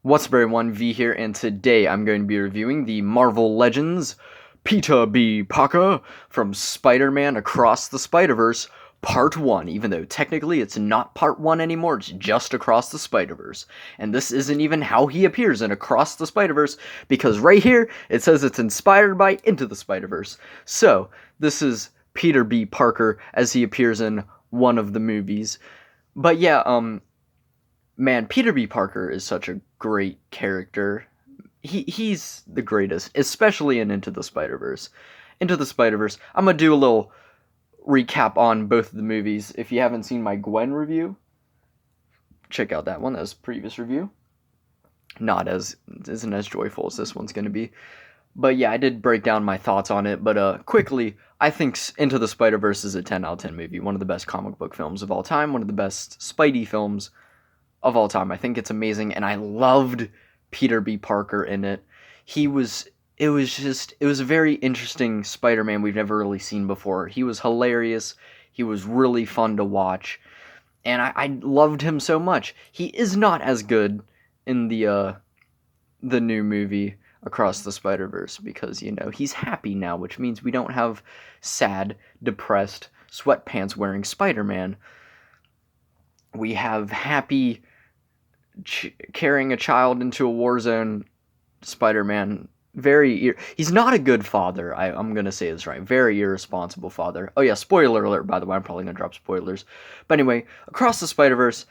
What's up everyone, V here, and today I'm going to be reviewing the Marvel Legends Peter B. Parker from Spider-Man Across the Spider-Verse Part 1, even though technically it's not Part 1 anymore, it's just Across the Spider-Verse. And this isn't even how he appears in Across the Spider-Verse, because right here it says it's inspired by Into the Spider-Verse. So, this is Peter B. Parker as he appears in one of the movies. But yeah, man, Peter B. Parker is such a great character. He's the greatest, especially in Into the Spider-Verse. Into the Spider-Verse, I'm gonna do a little recap on both of the movies. If you haven't seen my Gwen review, check out that one. That was a previous review. Isn't as joyful as this one's gonna be. But yeah, I did break down my thoughts on it. But quickly, I think Into the Spider-Verse is a 10 out of 10 movie. One of the best comic book films of all time. One of the best Spidey films of all time. I think it's amazing, and I loved Peter B. Parker in it. It was a very interesting Spider-Man we've never really seen before. He was hilarious. He was really fun to watch, and I loved him so much. He is not as good in the new movie Across the Spider-Verse because, he's happy now, which means we don't have sad, depressed, sweatpants wearing Spider-Man. We have happy, carrying a child into a war zone Spider-Man. He's not a good father. I'm gonna say this right. Very irresponsible father. Oh yeah, spoiler alert, by the way. I'm probably gonna drop spoilers. But anyway, Across the Spider-Verse,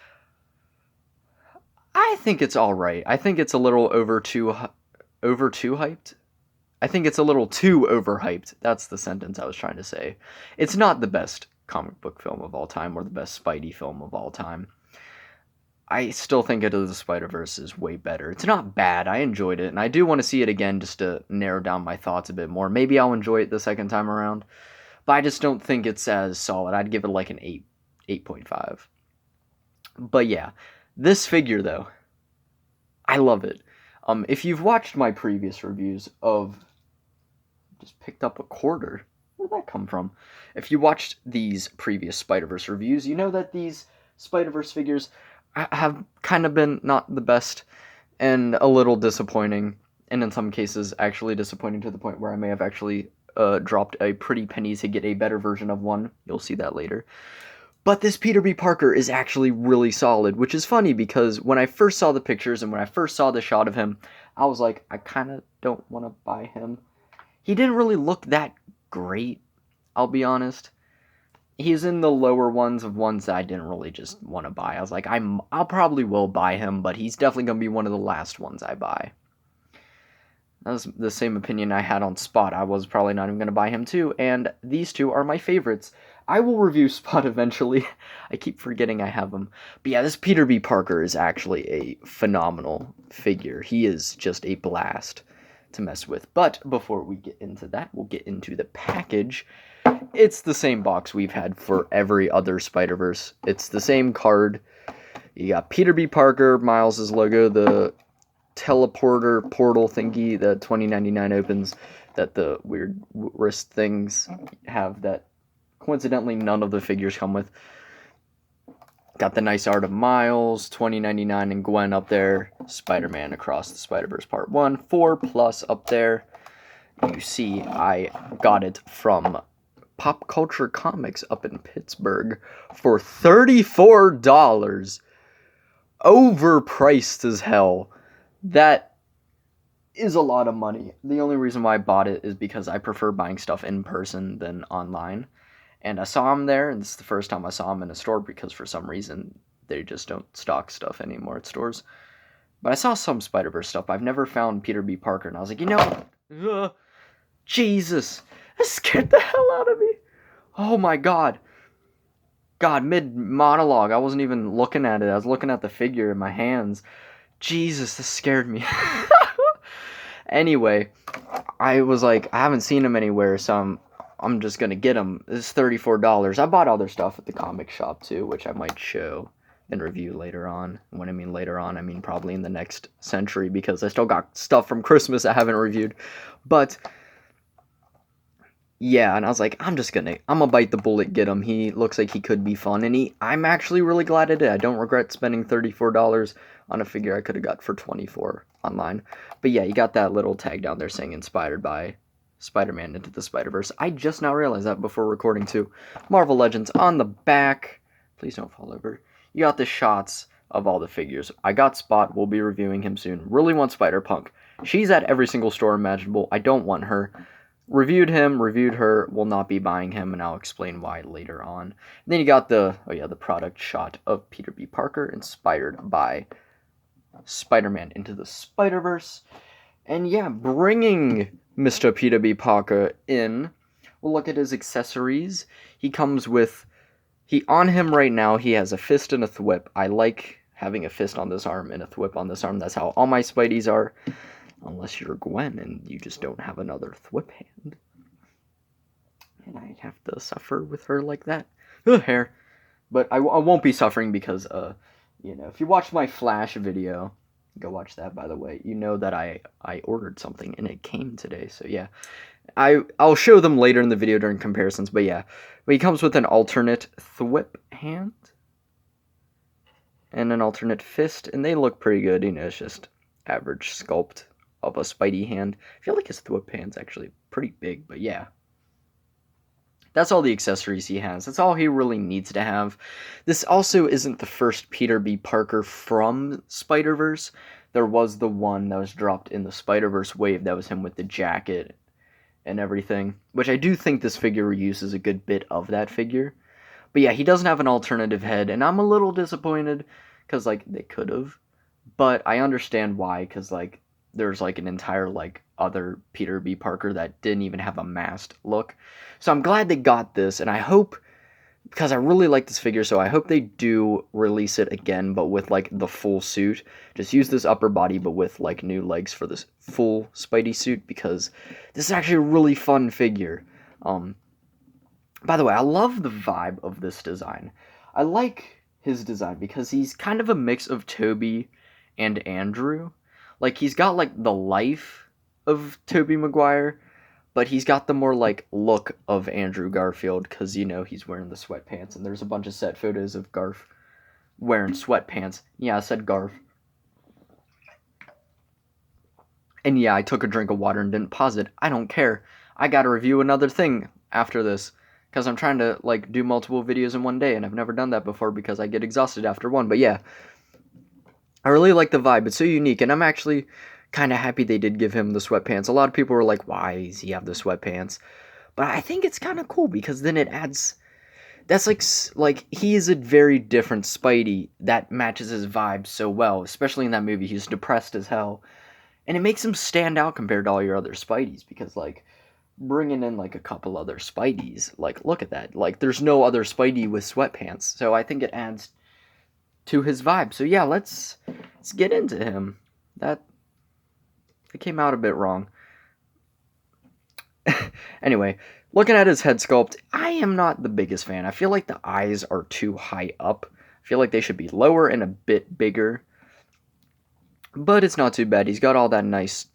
I think it's alright. I think it's a little over too hyped. I think it's a little too overhyped. That's the sentence I was trying to say. It's not the best comic book film of all time or the best Spidey film of all time. I still think Into the Spider-Verse is way better. It's not bad. I enjoyed it, and I do want to see it again just to narrow down my thoughts a bit more. Maybe I'll enjoy it the second time around, but I just don't think it's as solid. I'd give it like an 8, 8.5. But yeah, this figure though, I love it. If you've watched my previous reviews of, just picked up a quarter. Where'd that come from? If you watched these previous Spider-Verse reviews, you know that these Spider-Verse figures have kind of been not the best and a little disappointing, and in some cases actually disappointing to the point where I may have actually dropped a pretty penny to get a better version of one. You'll see that later. But this Peter B. Parker is actually really solid, which is funny because when I first saw the pictures and when I first saw the shot of him, I was like, I kind of don't want to buy him. He didn't really look that great, I'll be honest. He's in the lower ones of ones that I didn't really just want to buy. I was like, I'll probably will buy him, but he's definitely going to be one of the last ones I buy. That was the same opinion I had on Spot. I was probably not even going to buy him too, and these two are my favorites. I will review Spot eventually. I keep forgetting I have him. But yeah, this Peter B. Parker is actually a phenomenal figure. He is just a blast to mess with. But before we get into that, we'll get into the package. It's the same box we've had for every other Spider-Verse. It's the same card. You got Peter B. Parker, Miles' logo, the teleporter portal thingy, the 2099 opens, that the weird wrist things have that coincidentally none of the figures come with. Got the nice art of Miles, 2099, and Gwen up there. Spider-Man Across the Spider-Verse Part 1, 4+ up there. You see, I got it from Pop Culture Comics up in Pittsburgh for $34. Overpriced as hell. That is a lot of money. The only reason why I bought it is because I prefer buying stuff in person than online. And I saw him there, and this is the first time I saw him in a store because for some reason they just don't stock stuff anymore at stores. But I saw some Spider-Verse stuff. I've never found Peter B. Parker, and I was like, Jesus, that scared the hell out of me. Oh my God, mid-monologue, I wasn't even looking at it. I was looking at the figure in my hands. Jesus, this scared me. Anyway, I was like, I haven't seen him anywhere, so I'm just gonna get him. This is $34. I bought other stuff at the comic shop too, which I might show and review later on. When I mean later on, I mean probably in the next century, because I still got stuff from Christmas I haven't reviewed. But yeah, and I was like, I'm gonna bite the bullet, get him. He looks like he could be fun, and I'm actually really glad I did. I don't regret spending $34 on a figure I could have got for $24 online. But yeah, you got that little tag down there saying inspired by Spider-Man Into the Spider-Verse. I just now realized that before recording too. Marvel Legends on the back. Please don't fall over. You got the shots of all the figures. I got Spot. We'll be reviewing him soon. Really want Spider-Punk. She's at every single store imaginable. I don't want her. Reviewed him, reviewed her, will not be buying him, and I'll explain why later on. And then you got the product shot of Peter B. Parker, inspired by Spider-Man Into the Spider-Verse. And yeah, bringing Mr. Peter B. Parker in, we'll look at his accessories. He comes with, on him right now, he has a fist and a thwip. I like having a fist on this arm and a thwip on this arm. That's how all my Spideys are. Unless you're Gwen and you just don't have another thwip hand. And I have to suffer with her like that. Hair. But I won't be suffering because, if you watched my Flash video, go watch that, by the way, you know that I ordered something and it came today. So yeah, I'll show them later in the video during comparisons. But yeah, he comes with an alternate thwip hand and an alternate fist, and they look pretty good. It's just average sculpt of a Spidey hand. I feel like his thwip hand's actually pretty big, but yeah. That's all the accessories he has. That's all he really needs to have. This also isn't the first Peter B. Parker from Spider-Verse. There was the one that was dropped in the Spider-Verse wave. That was him with the jacket and everything, which I do think this figure reuses a good bit of that figure. But yeah, he doesn't have an alternative head, and I'm a little disappointed because, they could have. But I understand why, because, there's an entire other Peter B. Parker that didn't even have a masked look. So I'm glad they got this, and I hope, because I really like this figure, so I hope they do release it again, but with the full suit. Just use this upper body, but with new legs for this full Spidey suit, because this is actually a really fun figure. By the way, I love the vibe of this design. I like his design because he's kind of a mix of Tobey and Andrew. He's got, the life of Tobey Maguire, but he's got the more, look of Andrew Garfield, because, he's wearing the sweatpants, and there's a bunch of set photos of Garf wearing sweatpants. Yeah, I said Garf. And yeah, I took a drink of water and didn't pause it. I don't care. I gotta review another thing after this, because I'm trying to, do multiple videos in one day, and I've never done that before because I get exhausted after one, but yeah. I really like the vibe. It's so unique, and I'm actually kind of happy they did give him the sweatpants. A lot of people were like, why does he have the sweatpants? But I think it's kind of cool, because then it adds... That's he is a very different Spidey that matches his vibe so well, especially in that movie. He's depressed as hell. And it makes him stand out compared to all your other Spideys, because, bringing in, a couple other Spideys, look at that. There's no other Spidey with sweatpants, so I think it adds to his vibe. So yeah, let's get into him. That came out a bit wrong. Anyway, looking at his head sculpt, I am not the biggest fan. I feel like the eyes are too high up. I feel like they should be lower and a bit bigger. But it's not too bad. He's got all that nice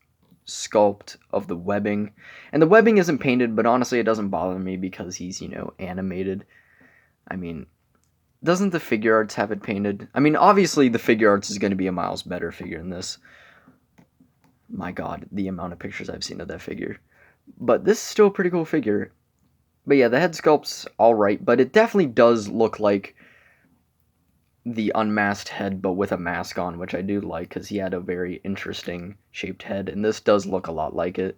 sculpt of the webbing. And the webbing isn't painted, but honestly it doesn't bother me because he's, animated. I mean, doesn't the figure arts have it painted? I mean, obviously the figure arts is going to be a miles better figure than this. My god, the amount of pictures I've seen of that figure. But this is still a pretty cool figure. But yeah, the head sculpt's alright, but it definitely does look like the unmasked head, but with a mask on, which I do like, because he had a very interesting shaped head, and this does look a lot like it.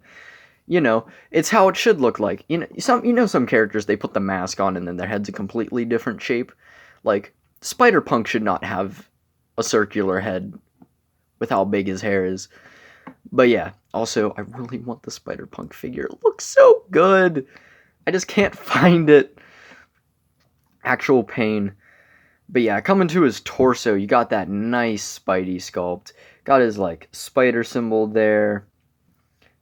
It's how it should look like. Some characters, they put the mask on and then their head's a completely different shape. Spider-Punk should not have a circular head with how big his hair is. But yeah, also, I really want the Spider-Punk figure. It looks so good! I just can't find it. Actual pain. But yeah, coming to his torso, you got that nice Spidey sculpt. Got his, spider symbol there.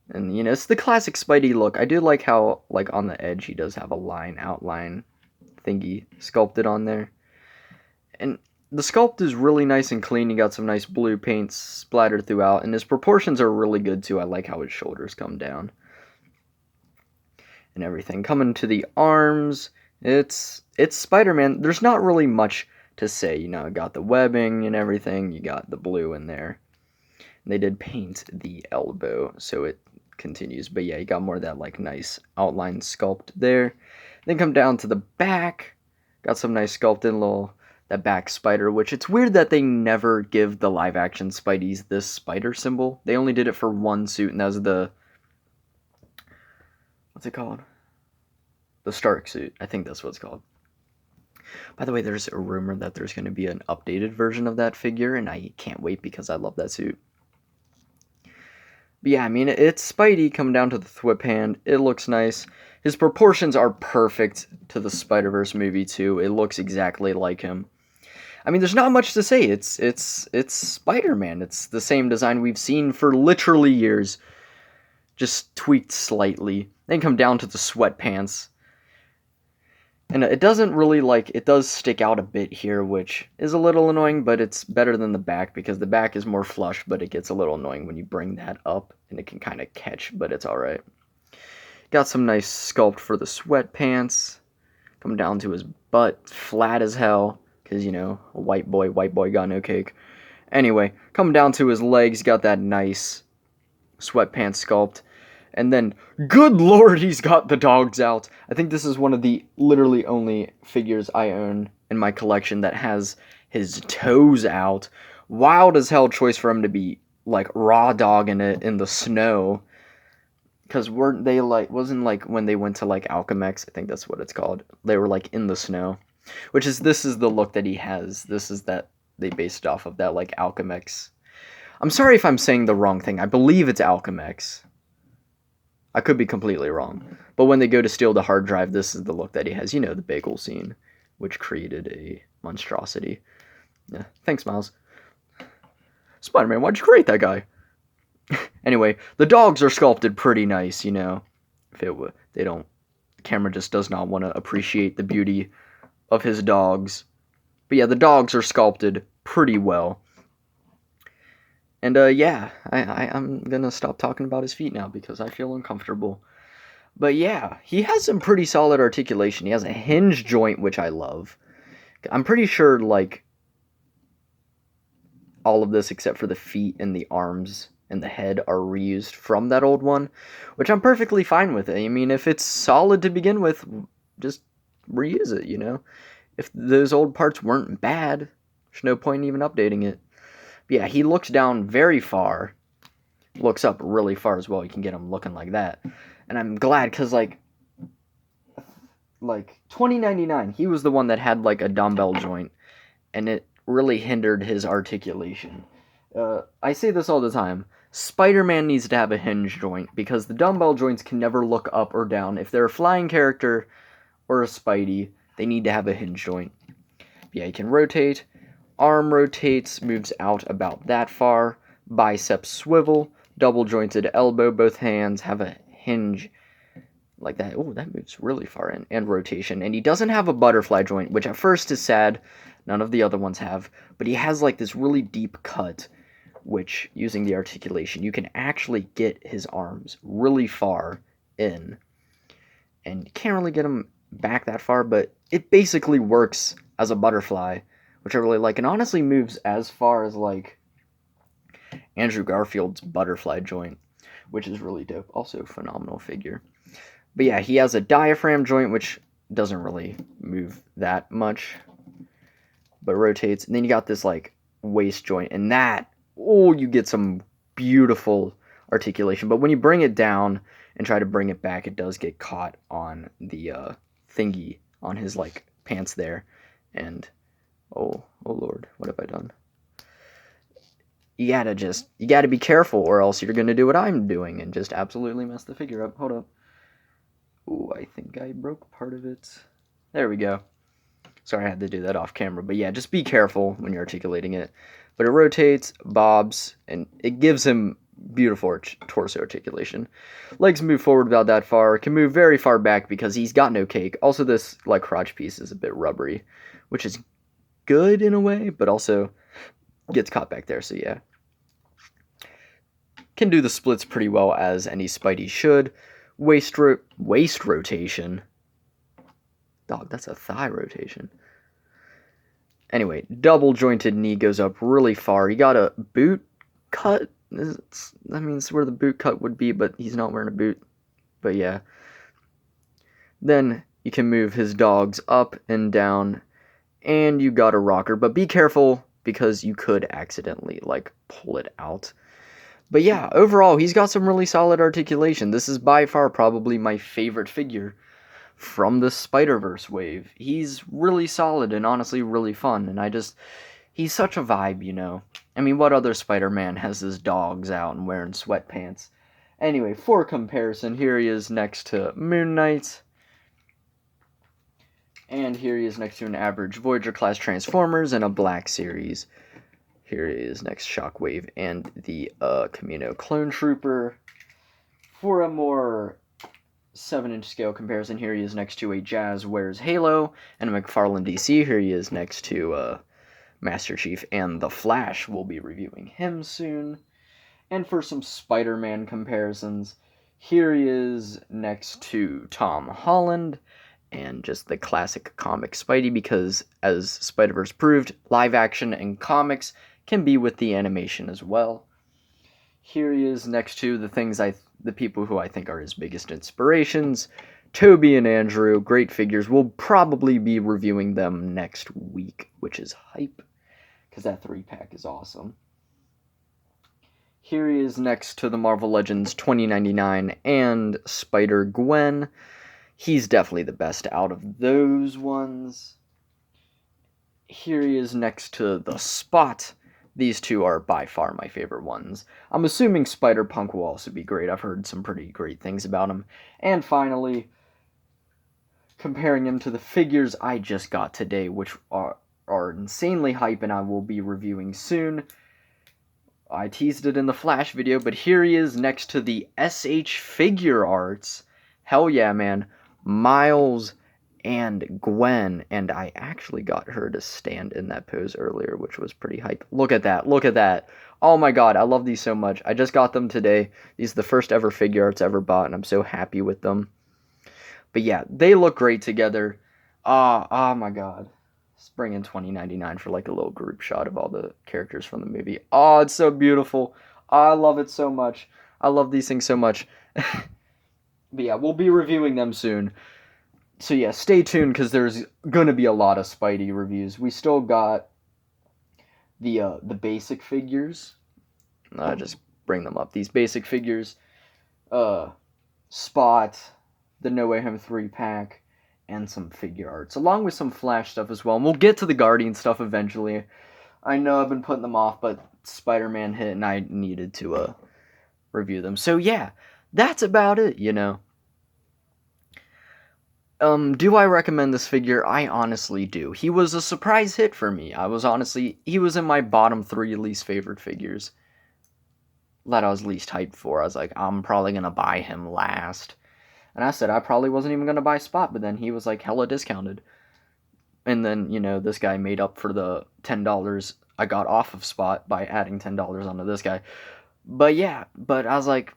And, it's the classic Spidey look. I do like how, on the edge, he does have a outline thingy sculpted on there. And the sculpt is really nice and clean. You got some nice blue paint splattered throughout, and his proportions are really good too. I like how his shoulders come down and everything. Coming to the arms, it's Spider-Man. There's not really much to say, you know, got the webbing and everything, you got the blue in there. They did paint the elbow, so it continues. But yeah, you got more of that like nice outline sculpt there. Then come down to the back. Got some nice sculpted little that back spider, which it's weird that they never give the live action Spideys this spider symbol. They only did it for one suit, and that was the, what's it called? The Stark suit. I think that's what it's called. By the way, there's a rumor that there's going to be an updated version of that figure, and I can't wait because I love that suit. But yeah, I mean, it's Spidey coming down to the thwip hand. It looks nice. His proportions are perfect to the Spider-Verse movie, too. It looks exactly like him. I mean, there's not much to say. It's Spider-Man. It's the same design we've seen for literally years, just tweaked slightly. Then come down to the sweatpants. And it doesn't really, like, it does stick out a bit here, which is a little annoying, but it's better than the back, because the back is more flush, but it gets a little annoying when you bring that up, and it can kind of catch, but it's alright. Got some nice sculpt for the sweatpants. Come down to his butt, flat as hell, because, you know, a white boy got no cake. Anyway, come down to his legs, got that nice sweatpants sculpt. And then, good lord, he's got the dogs out. I think this is one of the literally only figures I own in my collection that has his toes out. Wild as hell choice for him to be, like, raw dogging it in the snow. Because weren't they, like, wasn't, like, when they went to, like, Alchemex, I think that's what it's called. They were, like, in the snow. Which is, this is the look that he has. This is that, they based off of that, like, Alchemex. I'm sorry if I'm saying the wrong thing. I believe it's Alchemex. I could be completely wrong. But when they go to steal the hard drive, this is the look that he has. You know, the bagel scene, which created a monstrosity. Yeah, thanks, Miles. Spider-Man, why'd you create that guy? Anyway, the dogs are sculpted pretty nice, you know. If it they don't, the camera just does not want to appreciate the beauty of his dogs. But yeah, the dogs are sculpted pretty well. And yeah, I'm gonna stop talking about his feet now because I feel uncomfortable. But yeah, he has some pretty solid articulation. He has a hinge joint, which I love. I'm pretty sure, like, all of this except for the feet and the arms and the head are reused from that old one, which I'm perfectly fine with. I mean, if it's solid to begin with, just reuse it, you know? If those old parts weren't bad, there's no point in even updating it. But yeah, he looks down very far, looks up really far as well. You can get him looking like that. And I'm glad, because, like 2099, he was the one that had, like, a dumbbell joint, and it really hindered his articulation. I say this all the time. Spider-Man needs to have a hinge joint, because the dumbbell joints can never look up or down. If they're a flying character or a Spidey, they need to have a hinge joint. Yeah, he can rotate. Arm rotates, moves out about that far. Biceps swivel. Double jointed elbow. Both hands have a hinge like that. Oh, that moves really far in. And rotation. And he doesn't have a butterfly joint, which at first is sad. None of the other ones have. But he has, like, this really deep cut, which, using the articulation, you can actually get his arms really far in. And you can't really get him back that far, but it basically works as a butterfly, which I really like, and honestly moves as far as, like, Andrew Garfield's butterfly joint, which is really dope. Also, phenomenal figure. But yeah, he has a diaphragm joint, which doesn't really move that much, but rotates. And then you got this, like, waist joint, and that, oh, you get some beautiful articulation. But when you bring it down and try to bring it back, it does get caught on the thingy on his, like, pants there, and oh lord, what have I done? You gotta be careful, or else you're gonna do what I'm doing and just absolutely mess the figure up. Hold up. Ooh, I think I broke part of it. There we go. Sorry I had to do that off camera, but yeah, just be careful when you're articulating it. But it rotates, bobs, and it gives him beautiful torso articulation. Legs move forward about that far, can move very far back because he's got no cake. Also, this, like, crotch piece is a bit rubbery, which is good in a way, but also gets caught back there, so yeah. Can do the splits pretty well, as any Spidey should. Waist rotation. Dog, that's a thigh rotation. Anyway, double jointed knee goes up really far. He got a boot cut. That means where the boot cut would be, but he's not wearing a boot. But yeah. Then you can move his dogs up and down, and you got a rocker. But be careful, because you could accidentally, like, pull it out. But yeah, overall, he's got some really solid articulation. This is by far probably my favorite figure from the Spider-Verse wave. He's really solid and honestly really fun, and he's such a vibe, you know. I mean, what other Spider-Man has his dogs out and wearing sweatpants? Anyway, for comparison, here he is next to Moon Knight. And here he is next to an average Voyager-class Transformers and a Black Series. Here he is next Shockwave and the Camino Clone Trooper. For a more 7-inch scale comparison, here he is next to a Jazz Wears Halo and a McFarlane DC. Here he is next to Master Chief and The Flash. We'll be reviewing him soon. And for some Spider-Man comparisons, here he is next to Tom Holland and just the classic comic Spidey, because as Spider-Verse proved, live action and comics can be with the animation as well. Here he is next to the people who I think are his biggest inspirations, Toby and Andrew. Great figures. We'll probably be reviewing them next week, which is hype, because that 3-pack is awesome. Here he is next to the Marvel Legends 2099 and Spider-Gwen. He's definitely the best out of those ones. Here he is next to the Spot. These two are by far my favorite ones. I'm assuming Spider-Punk will also be great. I've heard some pretty great things about him. And finally, comparing him to the figures I just got today, which are insanely hype and I will be reviewing soon. I teased it in the Flash video, but here he is next to the SH Figure Arts. Hell yeah, man. Miles and Gwen, and I actually got her to stand in that pose earlier, which was pretty hype. Look at that, look at that. Oh my god, I love these so much. I just got them today. These are the first ever figure arts ever bought, and I'm so happy with them. But yeah, they look great together. Oh my god. Let's bring in 2099 for like a little group shot of all the characters from the movie. Oh, it's so beautiful. I love it so much. I love these things so much. But yeah, we'll be reviewing them soon. So yeah, stay tuned, because there's going to be a lot of Spidey reviews. We still got the basic figures. Just bring them up. These basic figures. Spot, the No Way Home 3-pack, and some figure arts, along with some Flash stuff as well. And we'll get to the Guardian stuff eventually. I know I've been putting them off, but Spider-Man hit and I needed to review them. So yeah, that's about it, you know. Do I recommend this figure? I honestly do. He was a surprise hit for me. He was in my bottom 3 least favorite figures that I was least hyped for. I was like, I'm probably going to buy him last. And I said I probably wasn't even going to buy Spot, but then he was like hella discounted. And then, you know, this guy made up for the $10 I got off of Spot by adding $10 onto this guy. But yeah, I was like,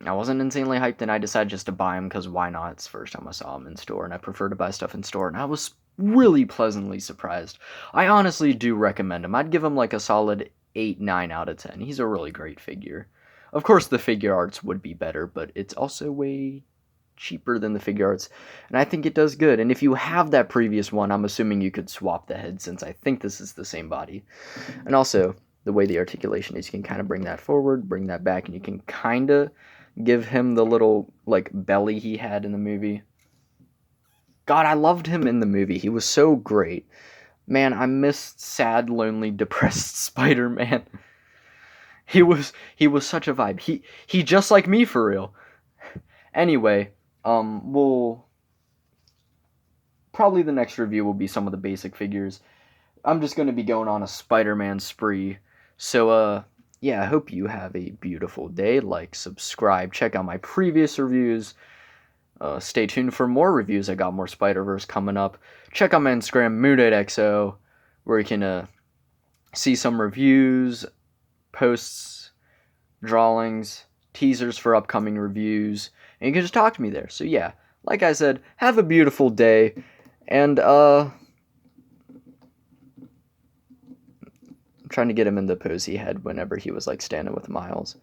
I wasn't insanely hyped, and I decided just to buy him, because why not? It's the first time I saw him in store, and I prefer to buy stuff in store, and I was really pleasantly surprised. I honestly do recommend him. I'd give him like a solid 8, 9 out of 10. He's a really great figure. Of course, the figure arts would be better, but it's also way cheaper than the figure arts, and I think it does good. And if you have that previous one, I'm assuming you could swap the head, since I think this is the same body. And also, the way the articulation is, you can kind of bring that forward, bring that back, and you can kind of give him the little, like, belly he had in the movie. God, I loved him in the movie. He was so great. Man, I missed sad, lonely, depressed Spider-Man. He was such a vibe. He just like me, for real. Anyway, we'll... probably the next review will be some of the basic figures. I'm just going to be going on a Spider-Man spree. So, yeah, I hope you have a beautiful day. Like, subscribe, check out my previous reviews. Stay tuned for more reviews. I got more Spider-Verse coming up. Check out my Instagram, MoonDateXO, where you can see some reviews, posts, drawings, teasers for upcoming reviews, and you can just talk to me there. So yeah, like I said, have a beautiful day, and trying to get him in the pose he had whenever he was like standing with Miles.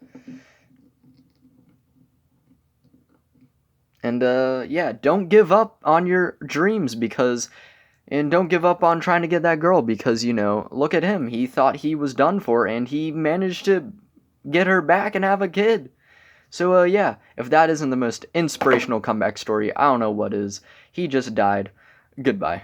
And yeah, don't give up on your dreams and don't give up on trying to get that girl because, look at him. He thought he was done for and he managed to get her back and have a kid. So yeah, if that isn't the most inspirational comeback story, I don't know what is. He just died. Goodbye.